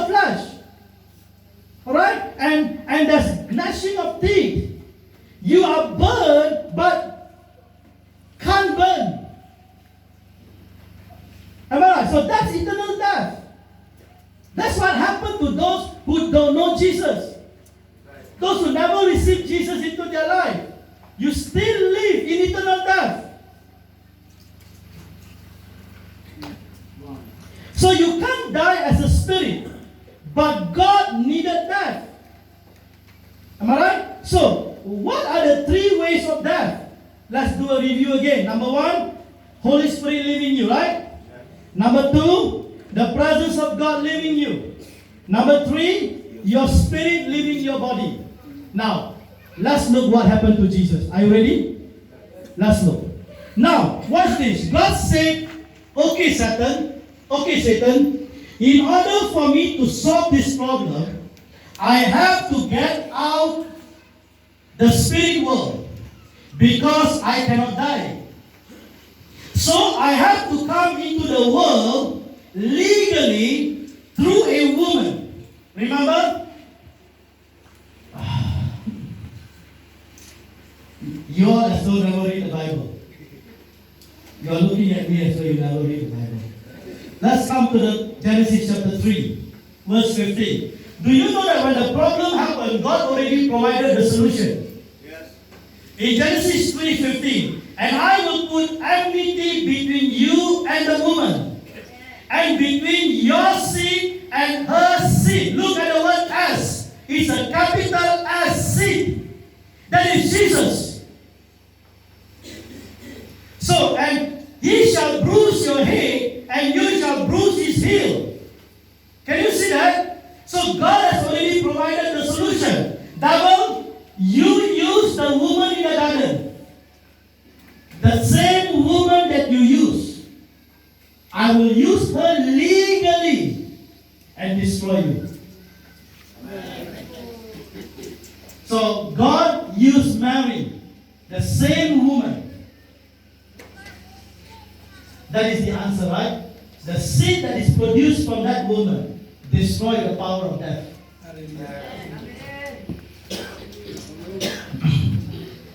flesh. Alright? And there's gnashing of teeth. You are burned, but can't burn. Am I right? So that's eternal death. That's what happened to those who don't know Jesus. Those who never received Jesus into their life. You still live in eternal death. So you can't die as a spirit, but God needed death. Am I right? So, what are the three ways of death? Let's do a review again. Number one, Holy Spirit living you, right? Number two, the presence of God living you. Number three, your spirit living your body. Now, let's look what happened to Jesus. Are you ready? Let's look. Now, watch this. God said, okay, Satan, in order for me to solve this problem, I have to get out the spirit world because I cannot die. So I have to come into the world legally through a woman. Remember? You all as though never read the Bible. You are looking at me as though you never read the Bible. Let's come to the Genesis chapter 3, verse 15. Do you know that when the problem happened, God already provided the solution? Yes. In Genesis 3:15, and I will put enmity between you and the woman, and between your seed and her seed. Look at the word S. It's a capital S, seed. That is Jesus. So, and he shall bruise your head, and you shall bruise his heel. Can you see that? So God has already provided the solution. Devil, you use the woman in the garden. The same woman that you use. I will use her legally and destroy you. So God used Mary, the same woman. That is the answer, right? The seed that is produced from that woman destroy the power of death.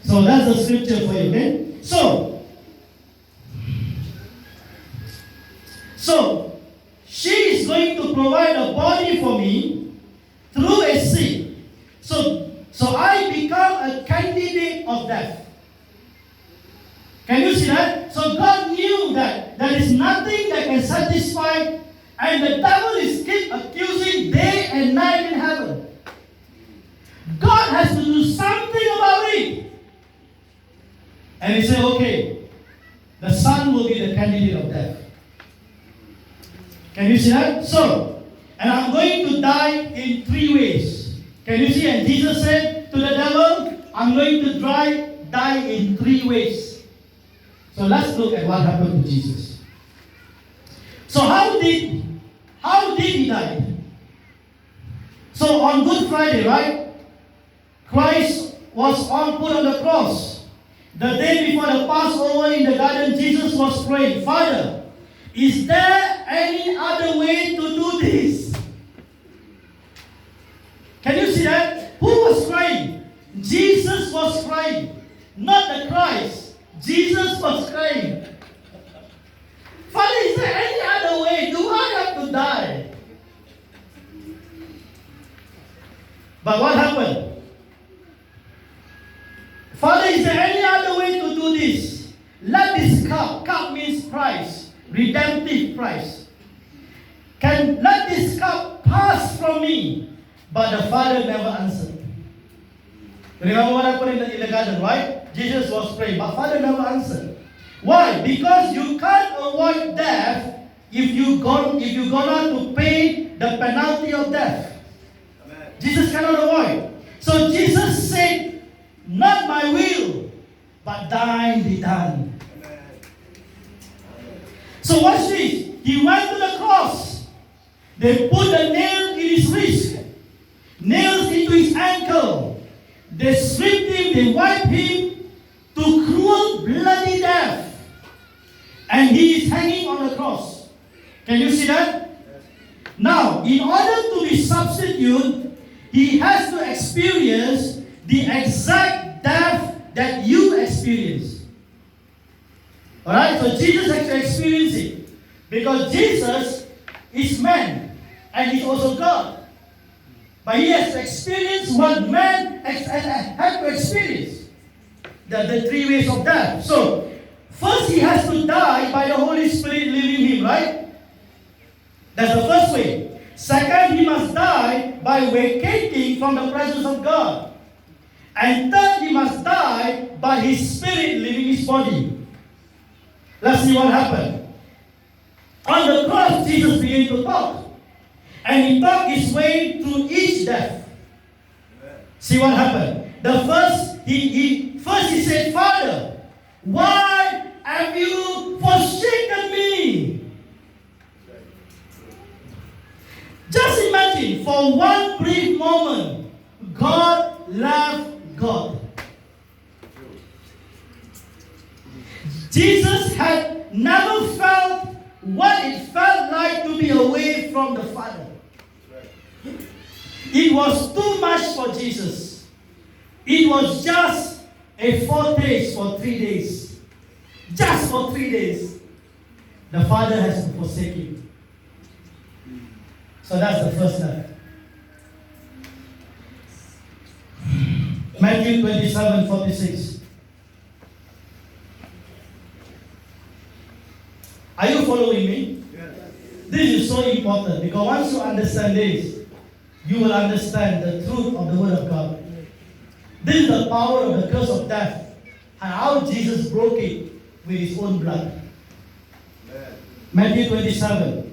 So that's the scripture for you, okay? So she is going to provide a body for me through a seed. So I become a candidate of death. Can you see that? So God knew that there is nothing that can satisfy, and the devil is keep accusing day and night in heaven. God has to do something about it. And he said, okay, the son will be the candidate of death. Can you see that? So, and I'm going to die in three ways. Can you see? And Jesus said to the devil, I'm going to die in three ways. So let's look at what happened to Jesus. So how did he die? So on Good Friday, right? Christ was put on the cross. The day before the Passover in the garden, Jesus was praying, Father, is there any other way to do this? Can you see that? Who was crying? Jesus was crying, not the Christ. Jesus was crying. Father, is there any other way? Do I have to die? But what happened? Father, is there any other way to do this? Let this cup means price, redemptive price. Let this cup pass from me. But the Father never answered. Remember what happened in the garden, right? Jesus was praying, but Father never answered. Why? Because you can't avoid death if you gone on to pay the penalty of death. Amen. Jesus cannot avoid. So Jesus said, not my will, but thine be done. Amen. So watch this. He went to the cross. They put a nail in his wrist, nails into his ankle. They stripped him, they wiped him to cruel, bloody death. And he is hanging on the cross. Can you see that? Now, in order to be be substitute, he has to experience the exact death that you experience. Alright, so Jesus has to experience it. Because Jesus is man and he's also God. But he has to experience what man had to experience. The three ways of death. So, first he has to die by the Holy Spirit living him, right? That's the first way. Second, he must die by vacating from the presence of God. And third, he must die by his spirit leaving his body. Let's see what happened. On the cross, Jesus began to talk. And he talked his way through each death. See what happened. First he said, Father, why have you forsaken me? Just imagine, for one brief moment, God left God. Jesus had never felt what it felt like to be away from the Father. It was too much for Jesus. It was just a foretaste for 3 days. Just for 3 days. The Father has to forsake him. So that's the first step. Matthew 27:46. Are you following me? Yes. This is so important because once you understand this, you will understand the truth of the Word of God. This is the power of the curse of death and how Jesus broke it with his own blood. Matthew 27.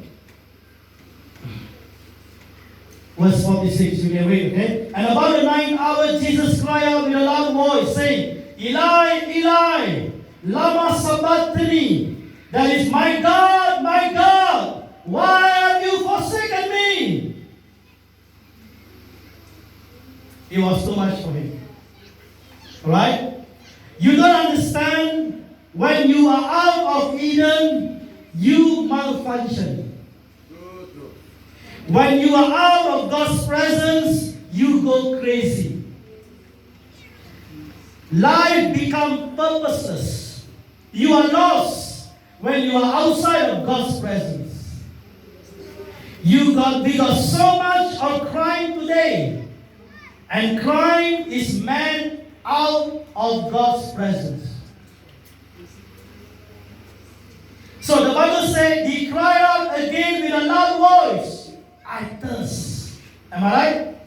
Verse 46, you can read, okay? And about the 9th hour, Jesus cried out with a loud voice, saying, Eli, Eli, lama sabachthani? That is, my God, why have you forsaken me? It was too much for him. Right? You don't understand, when you are out of Eden, you malfunction. When you are out of God's presence, you go crazy. Life becomes purposeless. You are lost when you are outside of God's presence. We got so much of crime today. And crime is man out of God's presence. So the Bible said he cried out again with a loud voice, I thirst. Am I right?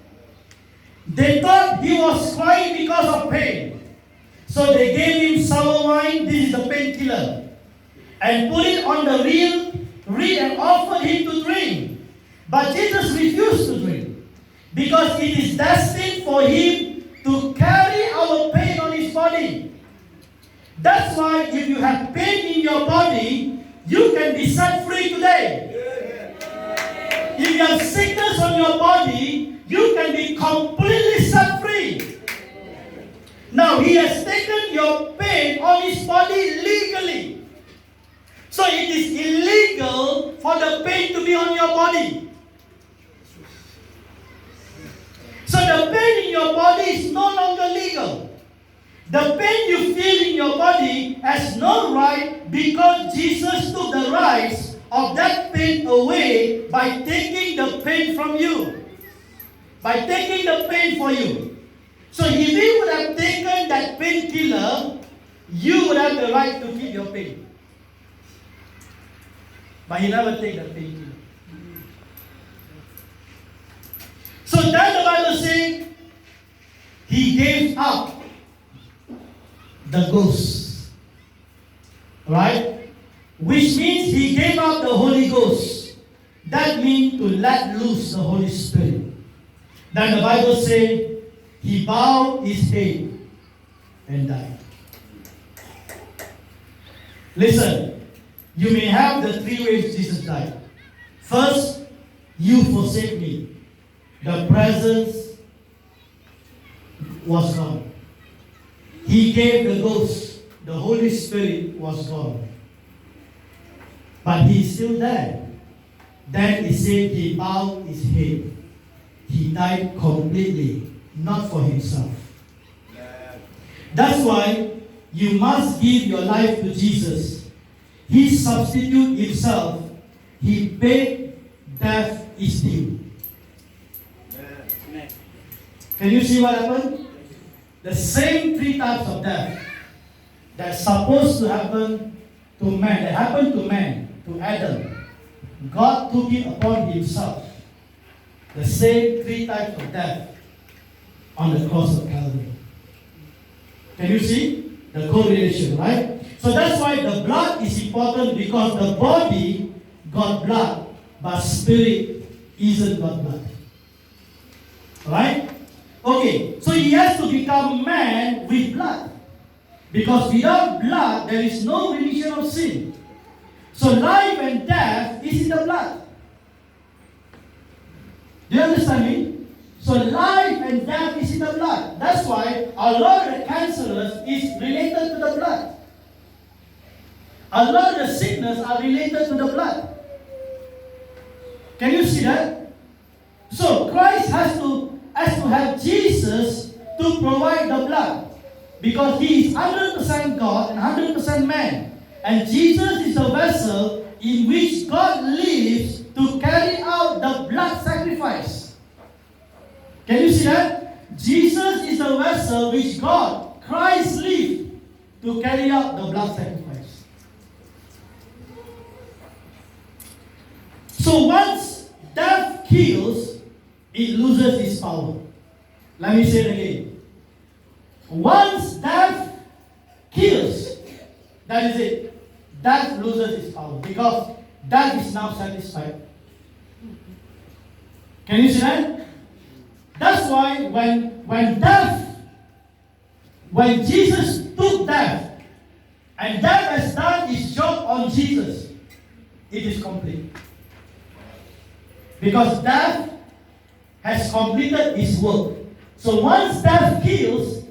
They thought he was crying because of pain. So they gave him sour wine, this is the painkiller, and put it on the reed and offered him to drink. But Jesus refused to drink because it is destined for him to carry our pain on his body. That's why if you have pain in your body, you can be set free today. If you have sickness on your body, you can be completely set free. Now, he has taken your pain on his body legally. So it is illegal for the pain to be on your body. So the pain in your body is no longer legal. The pain you feel in your body has no right because Jesus took the rights of that pain away by taking the pain from you. By taking the pain for you. So if he would have taken that painkiller, you would have the right to keep your pain. But he never take the painkiller. So then the Bible says, he gave up the ghost. Right? Which means he gave up the Holy Ghost. That means to let loose the Holy Spirit. Then the Bible says, he bowed his head and died. Listen, you may have the 3 ways Jesus died. First, you forsake me. The presence was gone. He gave the ghost. The Holy Spirit was gone. But he's still there. Then he said he bowed his head He died completely, not for himself. That's why you must give your life to Jesus. He substituted himself. He paid death is due. Can you see what happened? The same three types of death that's supposed to happen to man, that happened to man, to Adam. God took it upon himself. The same three types of death on the cross of Calvary. Can you see the correlation, right? So that's why the blood is important, because the body got blood, but spirit isn't got blood. Right? Okay, so he has to become man with blood. Because without blood, there is no remission of sin. So life and death is in the blood. Do you understand me? So life and death is in the blood. That's why a lot of the cancerous is related to the blood. A lot of the sickness are related to the blood. Can you see that? So Christ has to have Jesus to provide the blood, because he is 100% God and 100% man. And Jesus is the vessel in which God lives to carry out the blood sacrifice. Can you see that? Jesus is the vessel which God, Christ, lived to carry out the blood sacrifice. So once death kills, it loses its power. Let me say it again. Once death kills, that is it. Death loses its power, because death is now satisfied. Can you see that? That's why when Jesus took death, and death has done its job on Jesus, it is complete. Because death has completed its work. So once death kills,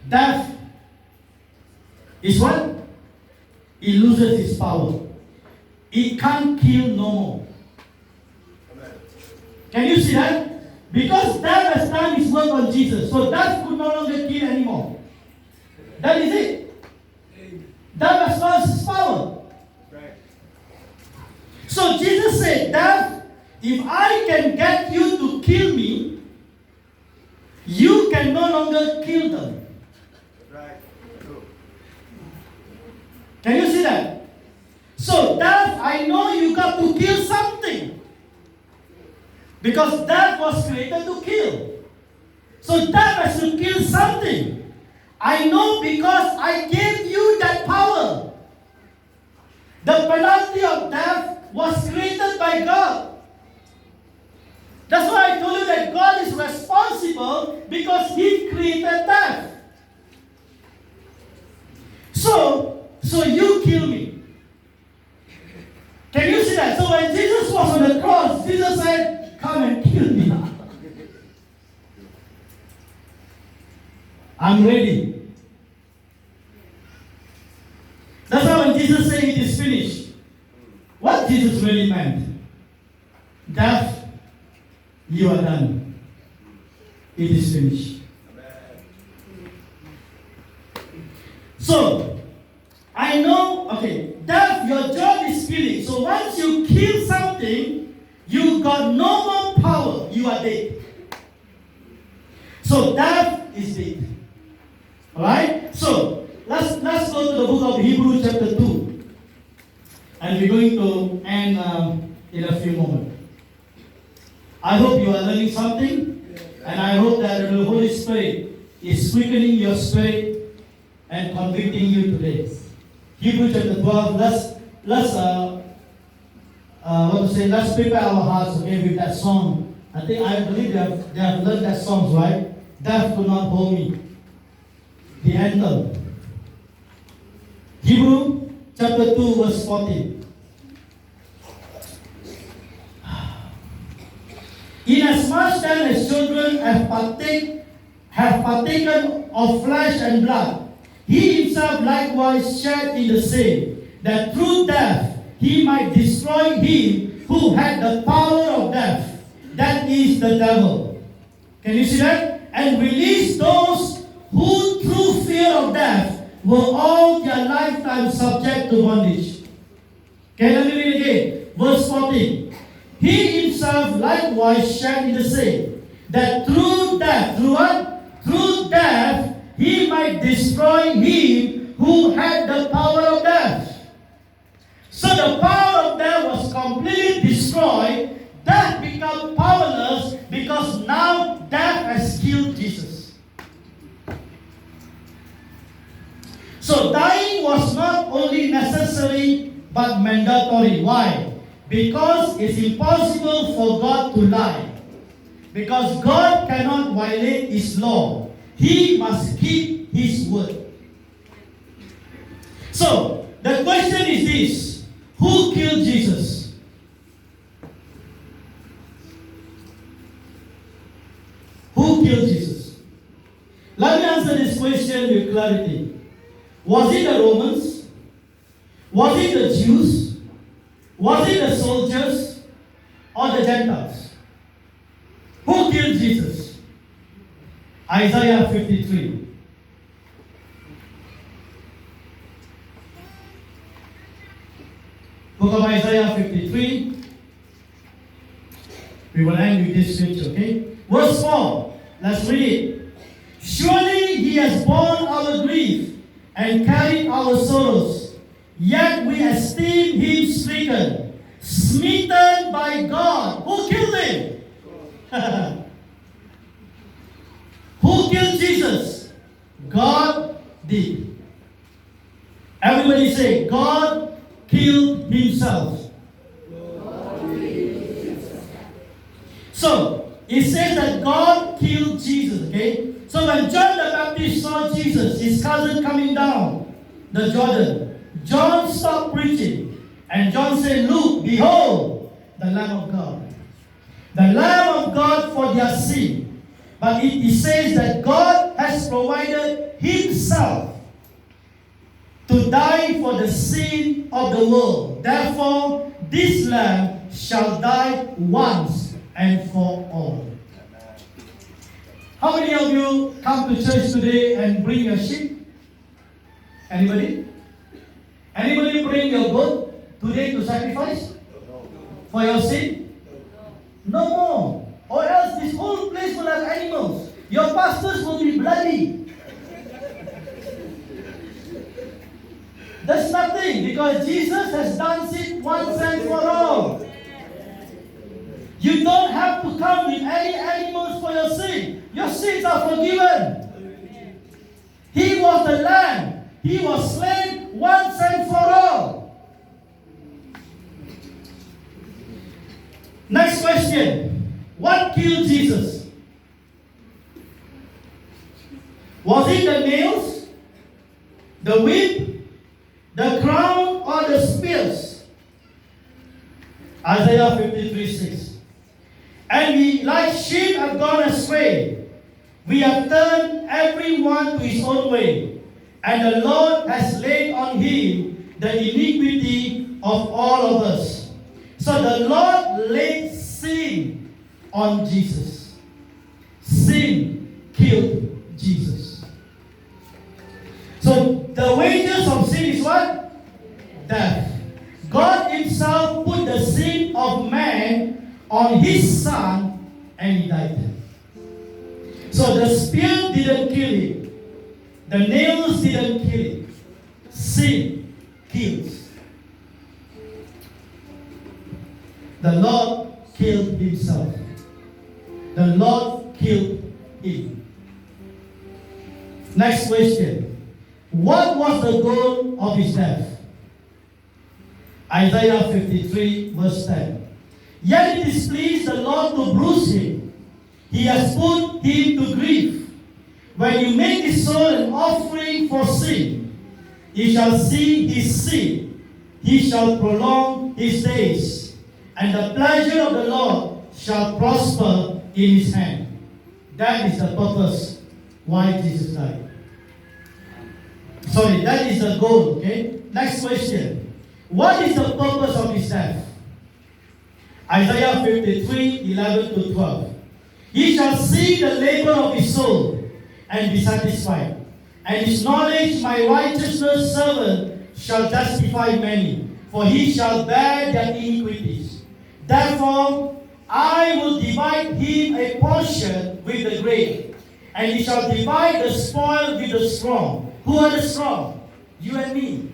death is what? It loses its power. It can't kill no more. Can you see that? Because death has done its work on Jesus, so death could no longer kill anymore. That is it. Death has lost its power. So Jesus said, death, if I can get you to kill me, you can no longer kill them. Can you see that? So death, I know you got to kill something. Because death was created to kill. So death has to kill something. I know, because I gave you that power. The penalty of death was created by God. That's why I told you that God is responsible, because He created death. So you kill me. Can you see that? So when Jesus was on the cross, Jesus said, come and kill me. I'm ready. That's why when Jesus said it is finished, what Jesus really meant? Death, you are done. It is finished. So, I know, okay, death, your job is killing. So once you kill something, you got no more power. You are dead. So death is dead. Alright? So let's go to the book of Hebrews chapter 2. And we're going to end in a few moments. I hope you are learning something. And I hope that the Holy Spirit is quickening your spirit and convicting you today. Hebrews chapter 12, let's prepare our hearts, okay, with that song. I believe they have learned that song, right? Death could not hold me. The anthem. Hebrews chapter 2, verse 14. Inasmuch then as children have partaken of flesh and blood, He Himself likewise shared in the same, that through death He might destroy him who had the power of death, that is the devil. Can you see that? And release those who through fear of death were all their lifetime subject to bondage. Okay, let me read again. Verse 14. He himself likewise shared in the same, that through death, through what? Through death, he might destroy him who had the power of death. So the power of death was completely destroyed. Death became powerless because now death has killed Jesus. So dying was not only necessary but mandatory. Why? Because it's impossible for God to lie. Because God cannot violate His law. He must keep His word. So, the question is this. Who killed Jesus? Who killed Jesus? Let me answer this question with clarity. Was it the Romans? Was it the Jews? Was it the soldiers? Or the Gentiles? Who killed Jesus? Isaiah 53. Book of Isaiah 53. We will end with this scripture, okay? Verse 4. Let's read it. Surely He has borne our grief and carried our sorrows, yet we esteem Him stricken, smitten by God. Who killed Him? Who killed Jesus? God did. Everybody say, God killed Himself. So, it says that God killed Jesus, okay? So when John the Baptist saw Jesus, his cousin coming down the Jordan, John stopped preaching. And John said, look, behold, the Lamb of God. The Lamb of God for their sin. But it says that God has provided Himself to die for the sin of the world. Therefore, this Lamb shall die once and for all. How many of you come to church today and bring your sheep? Anybody? Anybody bring your goat today to sacrifice? For your sin? No more. Or else this whole place will have animals. Your pastors will be bloody. That's nothing, because Jesus has done it once and for all. You don't have to come with any animals for your sin. Your sins are forgiven. He was the Lamb. He was slain once and for all. Next question. What killed Jesus? Was it the nails, the whip, the crown, or the spears? Isaiah 53:6. And we like sheep have gone astray. We have turned everyone to his own way. And the Lord has laid on Him the iniquity of all of us. So the Lord laid sin on Jesus. Sin killed Jesus. So the wages of sin is what? Death. God Himself put the sin of man on His Son, and He died. So the spear didn't kill Him. The nails didn't kill Him. Sin kills. The Lord killed Himself. The Lord killed Him. Next question. What was the goal of His death? Isaiah 53 verse 10. Yet it displeased the Lord to bruise Him. He has put Him to grief. When you make His soul an offering for sin, He shall see His sin. He shall prolong His days. And the pleasure of the Lord shall prosper in His hand. That is the purpose why Jesus died. Sorry, that is the goal, okay? Next question. What is the purpose of His death? Isaiah 53, 11 to 12. He shall see the labor of his soul and be satisfied. And his knowledge, my righteousness servant, shall justify many, for he shall bear their iniquities. Therefore, I will divide him a portion with the great, and he shall divide the spoil with the strong. Who are the strong? You and me.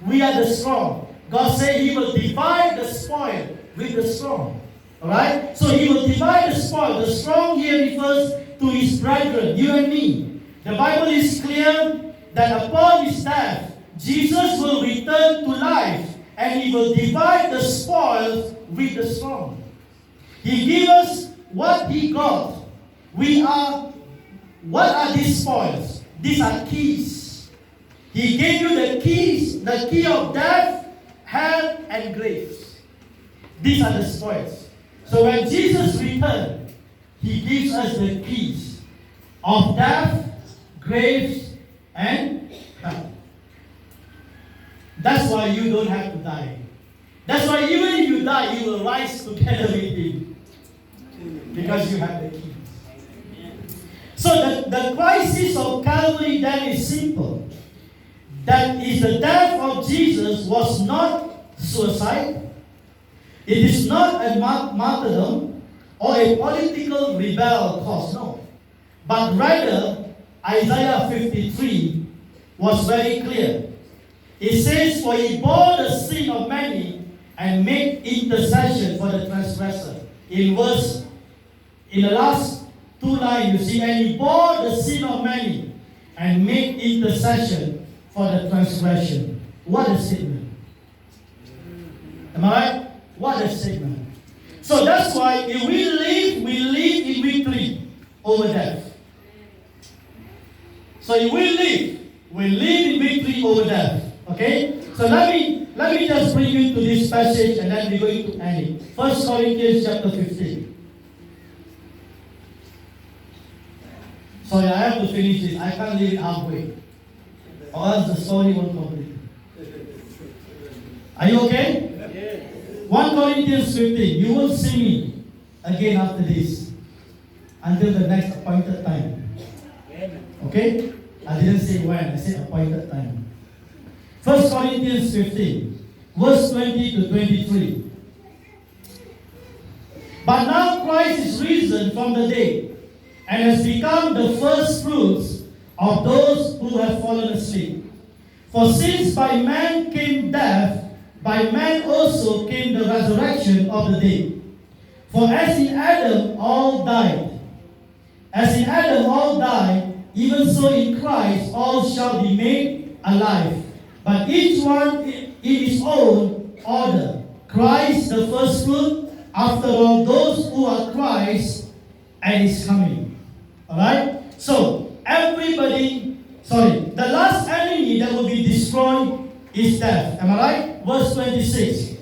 We are the strong. God said he will divide the spoil with the strong. Alright? So he will divide the spoil. The strong here refers to his brethren, you and me. The Bible is clear that upon his death, Jesus will return to life and he will divide the spoils with the strong. He gave us what he got. What are these spoils? These are keys. He gave you the keys, the key of death, hell, and graves. These are the spoils. So when Jesus returned, he gives us the keys of death, graves, and hell. That's why you don't have to die. That's why even if you die, you will rise together with him. Because you have the keys. So the crisis of Calvary then is simple. That is, the death of Jesus was not suicide. It is not a martyrdom or a political rebel cause, no. But rather, Isaiah 53 was very clear. It says, for he bore the sin of many and made intercession for the transgressor. In the last two lines, you see, and he bore the sin of many and made intercession for the transgression. What a statement. Am I right? What a statement. So that's why if we live in victory over death. So if we live in victory over death. Okay? So let me just bring you to this passage and then we're going to end it. 1 Corinthians chapter 15. Sorry, I have to finish this. I can't leave it halfway. Or else the story won't complete. Are you okay? 1 Corinthians 15. You will see me again after this. Until the next appointed time. Okay? I didn't say when, I said appointed time. 1 Corinthians 15, verse 20 to 23. But now Christ is risen from the dead, and has become the first fruits of those who have fallen asleep. For since by man came death, by man also came the resurrection of the dead. For as in Adam all died, even so in Christ all shall be made alive. But each one in his own order. Christ the first fruit, after all those who are Christ and his coming. Alright? So, the last enemy that will be destroyed is death. Am I right? Verse 26.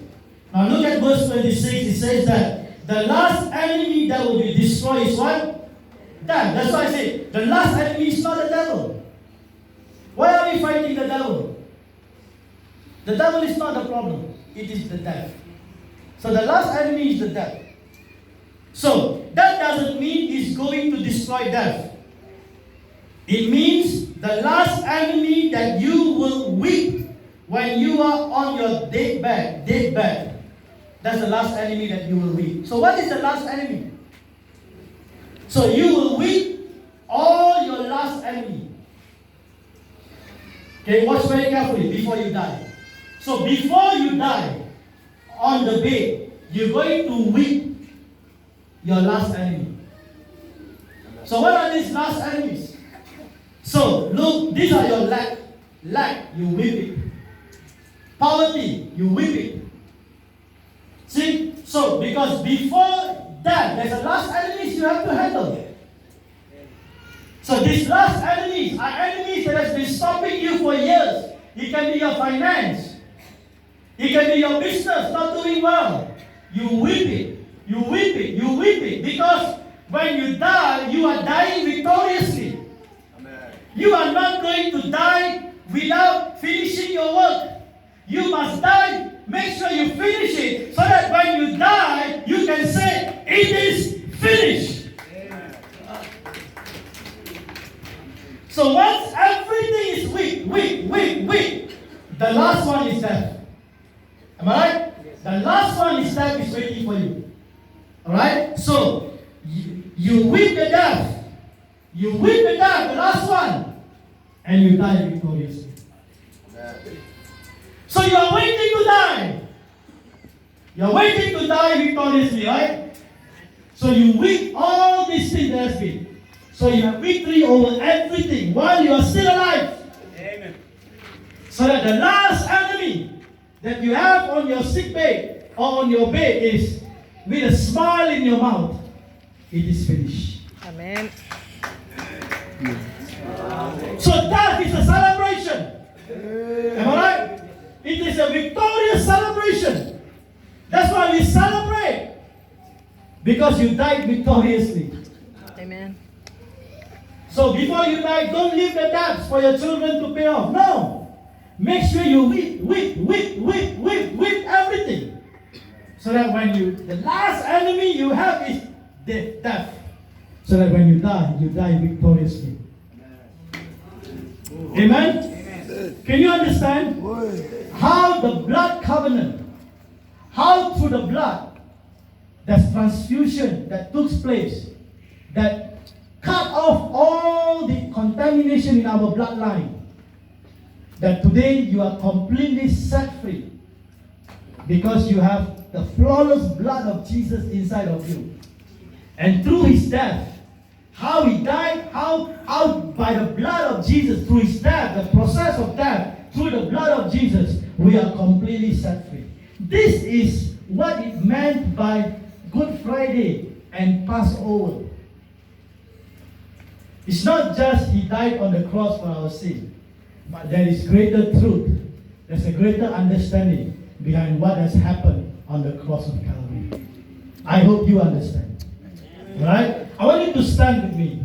Now look at verse 26. It says that the last enemy that will be destroyed is what? Death. That's why I say the last enemy is not the devil. Why are we fighting the devil? The devil is not the problem. It is the death. So the last enemy is the death. So that doesn't mean he's going to destroy death. It means the last enemy that you will weep when you are on your dead bed. That's the last enemy that you will weep. So what is the last enemy? So you will weep all your last enemy. Okay, watch very carefully before you die. So before you die, on the bed, you're going to weep your last enemy. So what are these last enemies? So look, these are your lack. Lack, you weep it. Poverty, you weep it. See? So because before that, there's a last enemies you have to handle. So these last enemies are enemies that has been stopping you for years. It can be your finance. It can be your business not doing well. You weep it. You weep it. You weep it. Because when you die, you are dying victoriously. Amen. You are not going to die without finishing your work. You must die make sure you finish it so that when you die, you can say, it is finished. So once everything is weak, the last one is death. Am I right? The last one is death is waiting for you. Alright? So, you weep the death. You weep the death, the last one. And you die victoriously. So you are waiting to die. You are waiting to die victoriously, right? So you weep all these things that has been. So you have victory over everything while you are still alive. Amen. So that the last enemy that you have on your sick bed or on your bed is with a smile in your mouth. It is finished. Amen. So that is a celebration. Am I right? It is a victorious celebration. That's why we celebrate. Because you died victoriously. Amen. So before you die, don't leave the debts for your children to pay off. No. Make sure you weep everything. So that when the last enemy you have is death. So that when you die victoriously. Amen? Amen? Can you understand how the blood covenant, how through the blood, that transfusion that took place, that cut off all the contamination in our bloodline, that today you are completely set free because you have the flawless blood of Jesus inside of you. And through his death, how he died, how by the blood of Jesus, through his death, the process of death, through the blood of Jesus, we are completely set free. This is what it meant by Good Friday and Passover. It's not just he died on the cross for our sin, but there is greater truth. There's a greater understanding behind what has happened on the cross of Calvary. I hope you understand. Right? I want you to stand with me.